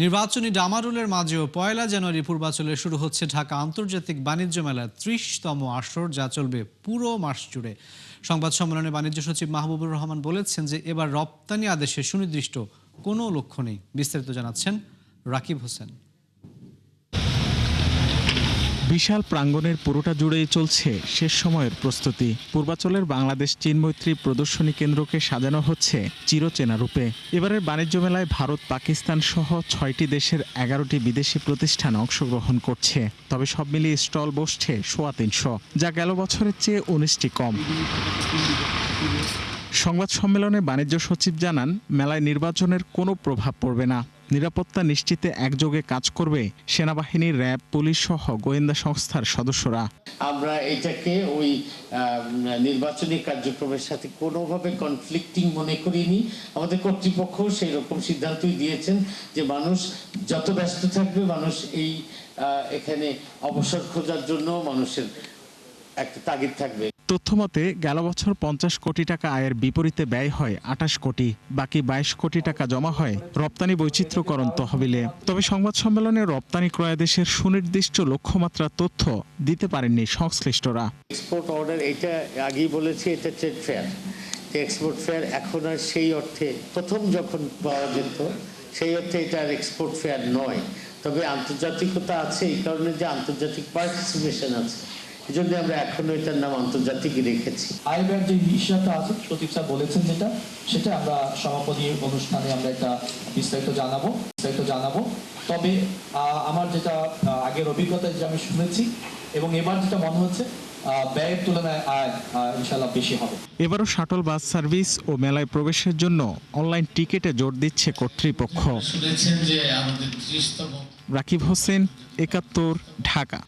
নির্বাচনী ডামাডোলের মাঝেও 1 জানুয়ারি পূর্বাচলে শুরু হচ্ছে ঢাকা আন্তর্জাতিক বাণিজ্য মেলার 30তম আসর, যা চলবে পুরো মাস জুড়ে। সংবাদ সম্মেলনে বাণিজ্য সচিব মাহবুবুর রহমান বলেছেন যে এবার রপ্তানি আদেশে সুনির্দিষ্ট কোনো লক্ষ্য নেই। বিস্তারিত জানাচ্ছেন রাকিব হোসেন। বিশাল প্রাঙ্গণের পুরোটা জুড়েই চলছে শেষ সময়ের প্রস্তুতি। পূর্বাচলের বাংলাদেশ চীন মৈত্রী প্রদর্শনী কেন্দ্রকে সাজানো হচ্ছে চিরচেনা রূপে। এবারের বাণিজ্য মেলায় ভারত, পাকিস্তান সহ 6টি দেশের 11টি বিদেশি প্রতিষ্ঠান অংশগ্রহণ করছে। তবে সব মিলিয়ে স্টল বসছে 350, যা গেল বছরের চেয়ে 19টি কম। সংবাদ সম্মেলনে বাণিজ্য সচিব জানান, মেলায় নির্বাচনের কোনো প্রভাব পড়বে না। নিরাপত্তা নিশ্চিতে একযোগে কাজ করবে সেনাবাহিনী, র্যাব, পুলিশ সহ গোয়েন্দা সংস্থার সদস্যরা। আমরা এটাকে ওই নির্বাচনী কার্যক্রমের সাথে কোনোভাবে কনফ্লিক্টিং মনে করিনি। আমাদের কর্তৃপক্ষ সেই রকম সিদ্ধান্তই দিয়েছেন যে মানুষ যত ব্যস্ত থাকবে, মানুষ এই এখানে অবসর খোঁজার জন্য মানুষের একটা তাগিদ থাকবে। তথ্যমতে গেল বছর 50 কোটি টাকা আয়ের বিপরীতে ব্যয় হয় 28 কোটি, বাকি 22 কোটি টাকা জমা হয় রপ্তানি বৈচিত্র্যকরণ তহবিলে। তবে সংবাদ সম্মেলনে রপ্তানি ক্রয়াদেশের সুনির্দিষ্ট লক্ষ্যমাত্রার তথ্য দিতে পারেননি সংশ্লিষ্টরা। এক্সপোর্ট অর্ডার, এটা আগেই বলেছি, এটা ট্রেড ফেয়ার। এক্সপোর্ট ফেয়ার এখন আর সেই অর্থে প্রথম যখন পাওয়া যেত সেই অর্থে এটা আর এক্সপোর্ট ফেয়ার নয়। তবে আন্তর্জাতিকতা আছে, এই কারণে যে আন্তর্জাতিক পার্টিসিপেশন আছে, এই জন্য আমরা এখনো এটার নাম আন্তর্জাতিক রেখেছি। আয় ব্যয়ের যে হিসাবটা আছে, সচিব স্যার বলেছেন সেটা আমরা সমাপনী অনুষ্ঠানে আমরা এটা বিস্তারিত জানাবো। তবে আমার যেটা আগের অভিজ্ঞতা যে আমি শুনেছি এবং এবার যেটা মনে হচ্ছে ব্যয়ের তুলনায় আয় ইনশাআল্লাহ বেশি হবে। এবারও শাটল বাস সার্ভিস ও মেলায় প্রবেশের জন্য অনলাইন টিকিটে জোর দিচ্ছে কর্তৃপক্ষ। শুনেছেন যে আমাদের 30তম। রাকিব হোসেন, 71, ঢাকা।